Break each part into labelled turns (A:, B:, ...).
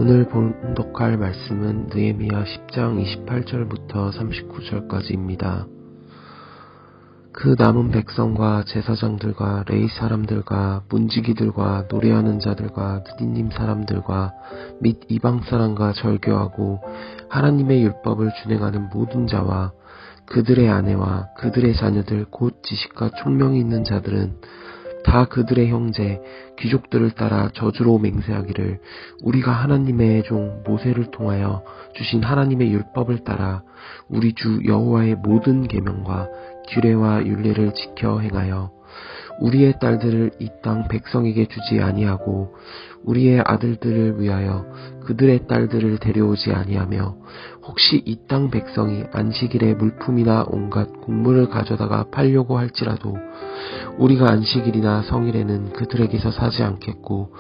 A: 오늘 봉독할 말씀은 느헤미야 10장 28절부터 39절까지입니다. 그 남은 백성과 제사장들과 레위 사람들과 문지기들과 노래하는 자들과 느디님 사람들과 및 이방 사람과 절교하고 하나님의 율법을 준행하는 모든 자와 그들의 아내와 그들의 자녀들 곧 지식과 총명이 있는 자들은 다 그들의 형제 귀족들을 따라 저주로 맹세하기를 우리가 하나님의 종 모세를 통하여 주신 하나님의 율법을 따라 우리 주 여호와의 모든 계명과 규례와 율례를 지켜 행하여 우리의 딸들을 이 땅 백성에게 주지 아니하고 우리의 아들들을 위하여 그들의 딸들을 데려오지 아니하며 혹시 이 땅 백성이 안식일에 물품이나 온갖 곡물을 가져다가 팔려고 할지라도 우리가 안식일이나 성일에는 그들에게서 사지 않겠고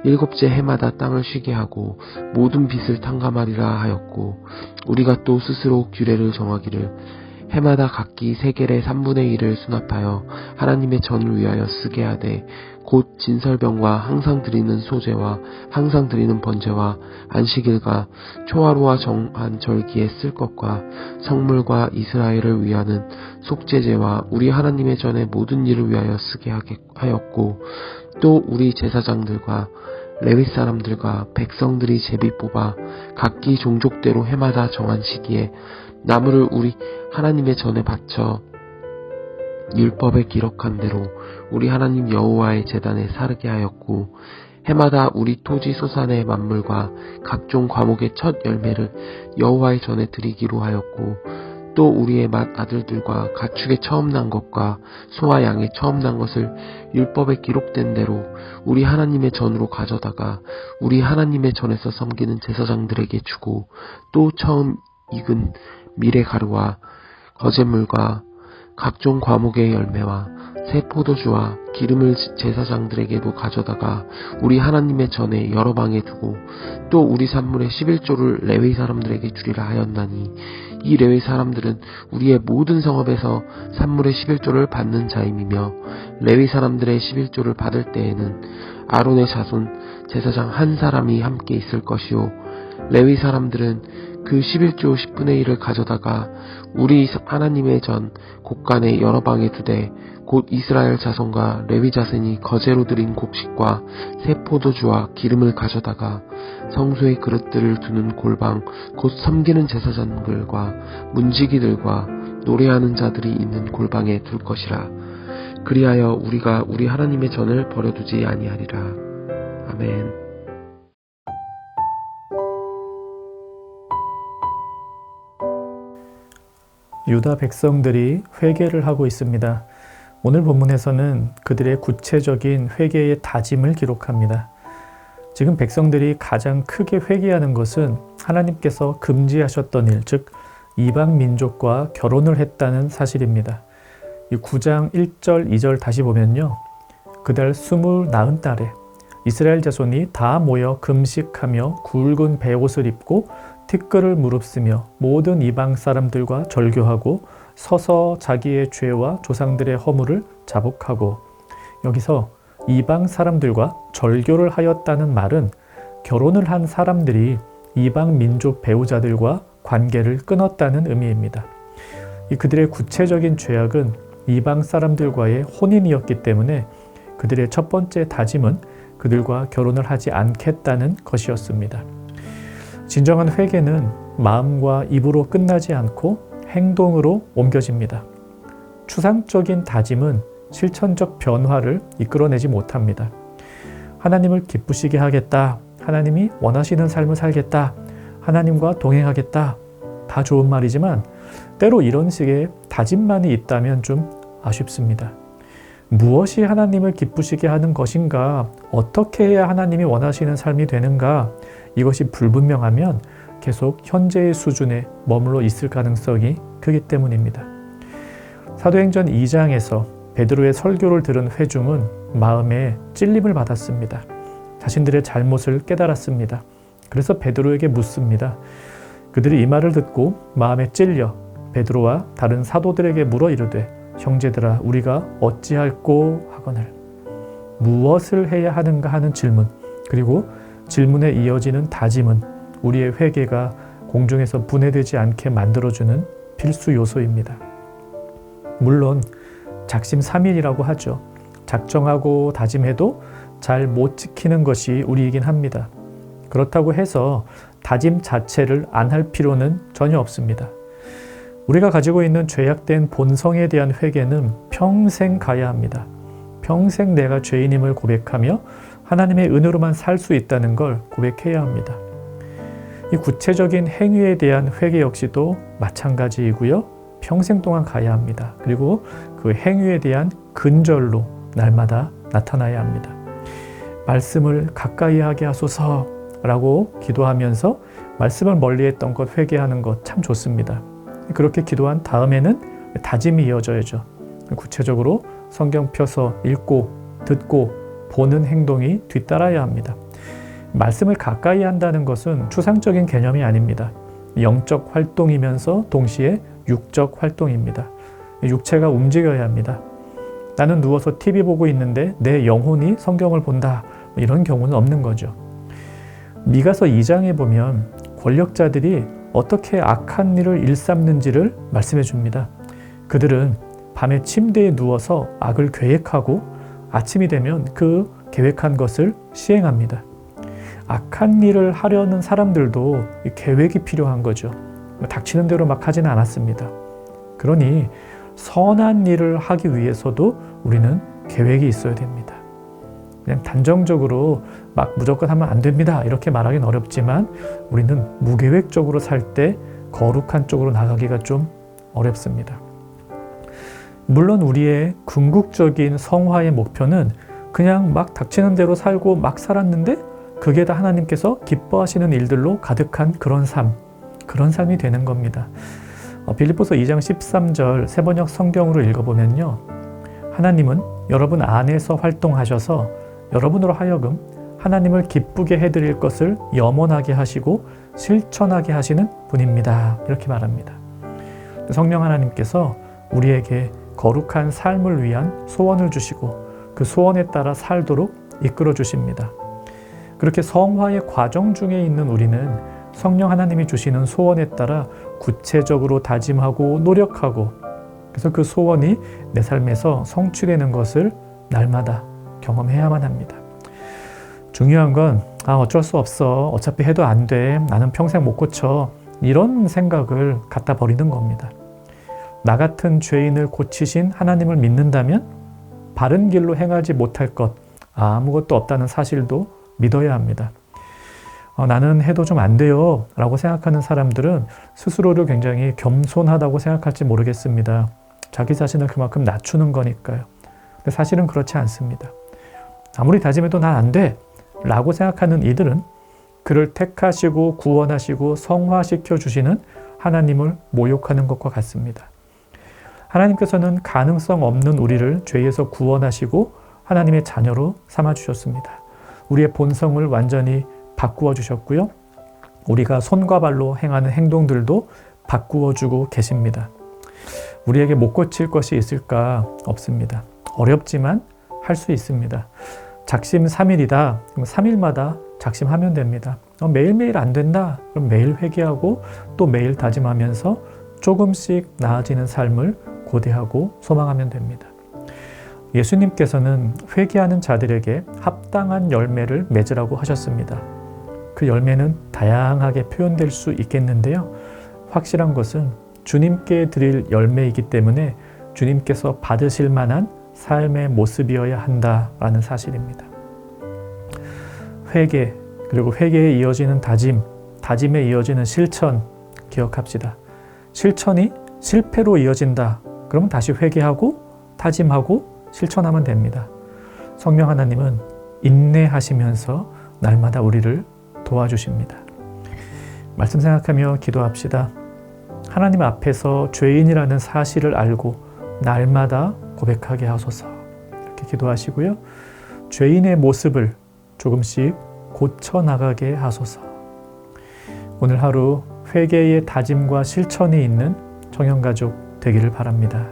A: 일곱째 해마다 땅을 쉬게 하고 모든 빚을 탕감하리라 하였고 우리가 또 스스로 규례를 정하기를 해마다 각기 세겔의 3분의 1을 수납하여 하나님의 전을 위하여 쓰게 하되 곧 진설병과 항상 드리는 소제와 항상 드리는 번제와 안식일과 초하루와 정한 절기에 쓸 것과 성물과 이스라엘을 위하는 속죄제와 우리 하나님의 전의 모든 일을 위하여 쓰게 하였고 또 우리 제사장들과 레위 사람들과 백성들이 제비 뽑아 각기 종족대로 해마다 정한 시기에 나무를 우리 하나님의 전에 바쳐 율법에 기록한 대로 우리 하나님 여호와의 제단에 사르게 하였고 해마다 우리 토지 소산의 만물과 각종 과목의 첫 열매를 여호와의 전에 드리기로 하였고 또 우리의 맏 아들들과 가축의 처음 난 것과 소와 양의 처음 난 것을 율법에 기록된 대로 우리 하나님의 전으로 가져다가 우리 하나님의 전에서 섬기는 제사장들에게 주고 또 처음 익은 미레가루와 거제물과 각종 과목의 열매와 새 포도주와 기름을 제사장들에게도 가져다가 우리 하나님의 전에 여러 방에 두고 또 우리 산물의 11조를 레위 사람들에게 주리라 하였나니 이 레위 사람들은 우리의 모든 성읍에서 산물의 11조를 받는 자임이며 레위 사람들의 11조를 받을 때에는 아론의 자손 제사장 한 사람이 함께 있을 것이요 레위 사람들은 그 11조 10분의 1을 가져다가 우리 하나님의 전 곳간에 여러 방에 두되 곧 이스라엘 자손과 레위 자손이 거제로 드린 곡식과 새 포도주와 기름을 가져다가 성소의 그릇들을 두는 골방 곧 섬기는 제사장들과 문지기들과 노래하는 자들이 있는 골방에 둘 것이라. 그리하여 우리가 우리 하나님의 전을 버려두지 아니하리라. 아멘.
B: 유다 백성들이 회개를 하고 있습니다. 오늘 본문에서는 그들의 구체적인 회개의 다짐을 기록합니다. 지금 백성들이 가장 크게 회개하는 것은 하나님께서 금지하셨던 일, 즉 이방 민족과 결혼을 했다는 사실입니다. 이 9장 1절, 2절 다시 보면요. 그달 20달에 이스라엘 자손이 다 모여 금식하며 굵은 베옷을 입고 티끌을 무릅쓰며 모든 이방 사람들과 절교하고 서서 자기의 죄와 조상들의 허물을 자복하고, 여기서 이방 사람들과 절교를 하였다는 말은 결혼을 한 사람들이 이방 민족 배우자들과 관계를 끊었다는 의미입니다. 그들의 구체적인 죄악은 이방 사람들과의 혼인이었기 때문에 그들의 첫 번째 다짐은 그들과 결혼을 하지 않겠다는 것이었습니다. 진정한 회개는 마음과 입으로 끝나지 않고 행동으로 옮겨집니다. 추상적인 다짐은 실천적 변화를 이끌어내지 못합니다. 하나님을 기쁘시게 하겠다, 하나님이 원하시는 삶을 살겠다, 하나님과 동행하겠다, 다 좋은 말이지만 때로 이런 식의 다짐만이 있다면 좀 아쉽습니다. 무엇이 하나님을 기쁘시게 하는 것인가, 어떻게 해야 하나님이 원하시는 삶이 되는가, 이것이 불분명하면 계속 현재의 수준에 머물러 있을 가능성이 크기 때문입니다. 사도행전 2장에서 베드로의 설교를 들은 회중은 마음에 찔림을 받았습니다. 자신들의 잘못을 깨달았습니다. 그래서 베드로에게 묻습니다. 그들이 이 말을 듣고 마음에 찔려 베드로와 다른 사도들에게 물어 이르되 형제들아 우리가 어찌할꼬 하거늘. 무엇을 해야 하는가 하는 질문, 그리고 질문에 이어지는 다짐은 우리의 회개가 공중에서 분해되지 않게 만들어주는 필수 요소입니다. 물론 작심삼일이라고 하죠. 작정하고 다짐해도 잘 못 지키는 것이 우리이긴 합니다. 그렇다고 해서 다짐 자체를 안 할 필요는 전혀 없습니다. 우리가 가지고 있는 죄악된 본성에 대한 회개는 평생 가야 합니다. 평생 내가 죄인임을 고백하며 하나님의 은혜로만 살 수 있다는 걸 고백해야 합니다. 이 구체적인 행위에 대한 회개 역시도 마찬가지이고요. 평생 동안 가야 합니다. 그리고 그 행위에 대한 근절로 날마다 나타나야 합니다. 말씀을 가까이 하게 하소서라고 기도하면서 말씀을 멀리했던 것 회개하는 것 참 좋습니다. 그렇게 기도한 다음에는 다짐이 이어져야죠. 구체적으로 성경 펴서 읽고 듣고 보는 행동이 뒤따라야 합니다. 말씀을 가까이 한다는 것은 추상적인 개념이 아닙니다. 영적 활동이면서 동시에 육적 활동입니다. 육체가 움직여야 합니다. 나는 누워서 TV 보고 있는데 내 영혼이 성경을 본다. 이런 경우는 없는 거죠. 미가서 2장에 보면 권력자들이 어떻게 악한 일을 일삼는지를 말씀해 줍니다. 그들은 밤에 침대에 누워서 악을 계획하고 아침이 되면 그 계획한 것을 시행합니다. 악한 일을 하려는 사람들도 계획이 필요한 거죠. 닥치는 대로 막 하지는 않았습니다. 그러니 선한 일을 하기 위해서도 우리는 계획이 있어야 됩니다. 그냥 단정적으로 막 무조건 하면 안 됩니다. 이렇게 말하기는 어렵지만 우리는 무계획적으로 살 때 거룩한 쪽으로 나가기가 좀 어렵습니다. 물론 우리의 궁극적인 성화의 목표는 그냥 막 닥치는 대로 살고 막 살았는데 그게 다 하나님께서 기뻐하시는 일들로 가득한 그런 삶이 되는 겁니다. 빌립보서 2장 13절 세번역 성경으로 읽어보면요. 하나님은 여러분 안에서 활동하셔서 여러분으로 하여금 하나님을 기쁘게 해드릴 것을 염원하게 하시고 실천하게 하시는 분입니다. 이렇게 말합니다. 성령 하나님께서 우리에게 거룩한 삶을 위한 소원을 주시고 그 소원에 따라 살도록 이끌어 주십니다. 그렇게 성화의 과정 중에 있는 우리는 성령 하나님이 주시는 소원에 따라 구체적으로 다짐하고 노력하고 그래서 그 소원이 내 삶에서 성취되는 것을 날마다 경험해야만 합니다. 중요한 건 어쩔 수 없어. 어차피 해도 안 돼. 나는 평생 못 고쳐. 이런 생각을 갖다 버리는 겁니다. 나 같은 죄인을 고치신 하나님을 믿는다면 바른 길로 행하지 못할 것 아무것도 없다는 사실도 믿어야 합니다. 나는 해도 좀 안 돼요 라고 생각하는 사람들은 스스로를 굉장히 겸손하다고 생각할지 모르겠습니다. 자기 자신을 그만큼 낮추는 거니까요. 근데 사실은 그렇지 않습니다. 아무리 다짐해도 난 안 돼 라고 생각하는 이들은 그를 택하시고 구원하시고 성화시켜 주시는 하나님을 모욕하는 것과 같습니다. 하나님께서는 가능성 없는 우리를 죄에서 구원하시고 하나님의 자녀로 삼아주셨습니다. 우리의 본성을 완전히 바꾸어 주셨고요. 우리가 손과 발로 행하는 행동들도 바꾸어 주고 계십니다. 우리에게 못 고칠 것이 있을까? 없습니다. 어렵지만 할 수 있습니다. 작심삼일이다. 그럼 3일마다 작심하면 됩니다. 매일매일 안 된다. 그럼 매일 회개하고 또 매일 다짐하면서 조금씩 나아지는 삶을 고대하고 소망하면 됩니다. 예수님께서는 회개하는 자들에게 합당한 열매를 맺으라고 하셨습니다. 그 열매는 다양하게 표현될 수 있겠는데요. 확실한 것은 주님께 드릴 열매이기 때문에 주님께서 받으실 만한 삶의 모습이어야 한다라는 사실입니다. 회개, 그리고 회개에 이어지는 다짐, 다짐에 이어지는 실천 기억합시다. 실천이 실패로 이어진다. 그러면 다시 회개하고 다짐하고 실천하면 됩니다. 성령 하나님은 인내하시면서 날마다 우리를 도와주십니다. 말씀 생각하며 기도합시다. 하나님 앞에서 죄인이라는 사실을 알고 날마다 고백하게 하소서. 이렇게 기도하시고요. 죄인의 모습을 조금씩 고쳐나가게 하소서. 오늘 하루 회개의 다짐과 실천이 있는 청년가족 되기를 바랍니다.